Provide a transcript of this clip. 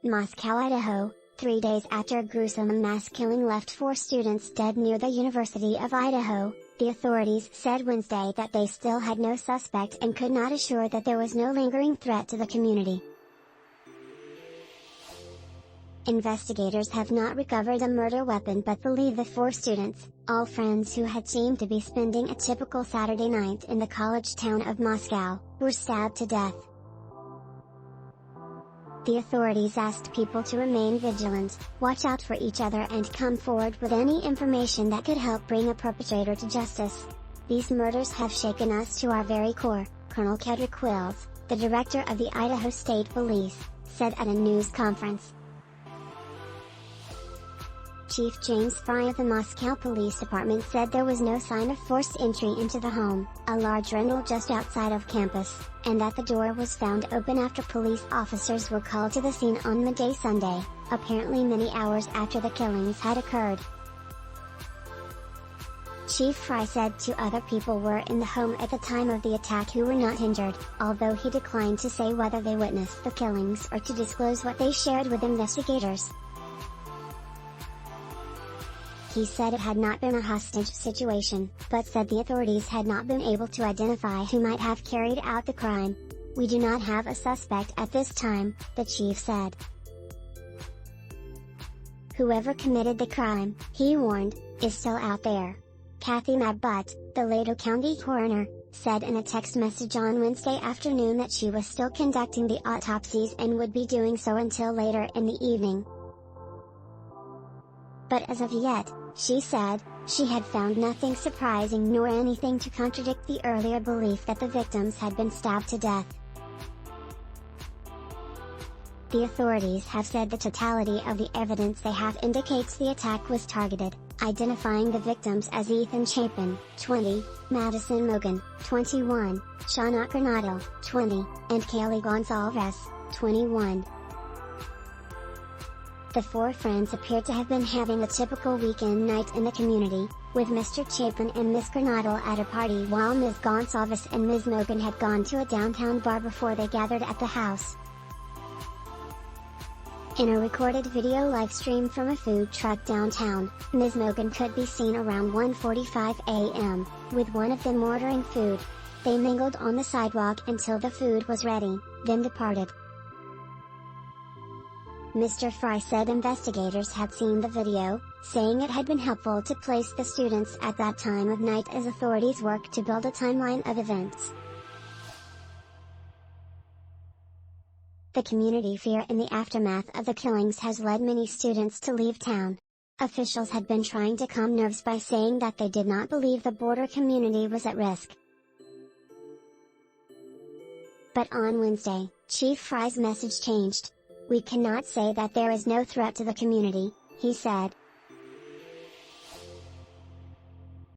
Moscow, Idaho, 3 days after a gruesome mass killing left 4 students dead near the University of Idaho, the authorities said Wednesday that they still had no suspect and could not assure that there was no lingering threat to the community. Investigators have not recovered a murder weapon but believe the 4 students, all friends who had seemed to be spending a typical Saturday night in the college town of Moscow, were stabbed to death. The authorities asked people to remain vigilant, watch out for each other and come forward with any information that could help bring a perpetrator to justice. These murders have shaken us to our very core, Colonel Kedrick Wills, the director of the Idaho State Police, said at a news conference. Chief James Fry of the Moscow Police Department said there was no sign of forced entry into the home, a large rental just outside of campus, and that the door was found open after police officers were called to the scene on midday Sunday, apparently many hours after the killings had occurred. Chief Fry said 2 other people were in the home at the time of the attack who were not injured, although he declined to say whether they witnessed the killings or to disclose what they shared with investigators. He said it had not been a hostage situation, but said the authorities had not been able to identify who might have carried out the crime. "We do not have a suspect at this time," the chief said. "Whoever committed the crime," he warned, "is still out there." Cathy Mabbutt, the Latah County coroner, said in a text message on Wednesday afternoon that she was still conducting the autopsies and would be doing so until later in the evening. But as of yet, she said, she had found nothing surprising nor anything to contradict the earlier belief that the victims had been stabbed to death. The authorities have said the totality of the evidence they have indicates the attack was targeted, identifying the victims as Ethan Chapin, 20, Madison Mogen, 21, Xana Kernodle, 20, and Kaylee Goncalves, 21. The 4 friends appeared to have been having a typical weekend night in the community, with Mr. Chapin and Ms. Kernodle at a party while Ms. Goncalves and Ms. Mogen had gone to a downtown bar before they gathered at the house. In a recorded video livestream from a food truck downtown, Ms. Mogen could be seen around 1:45 a.m., with one of them ordering food. They mingled on the sidewalk until the food was ready, then departed. Mr. Fry said investigators had seen the video, saying it had been helpful to place the students at that time of night as authorities work to build a timeline of events. The community fear in the aftermath of the killings has led many students to leave town. Officials had been trying to calm nerves by saying that they did not believe the border community was at risk. But on Wednesday, Chief Fry's message changed. "We cannot say that there is no threat to the community," he said,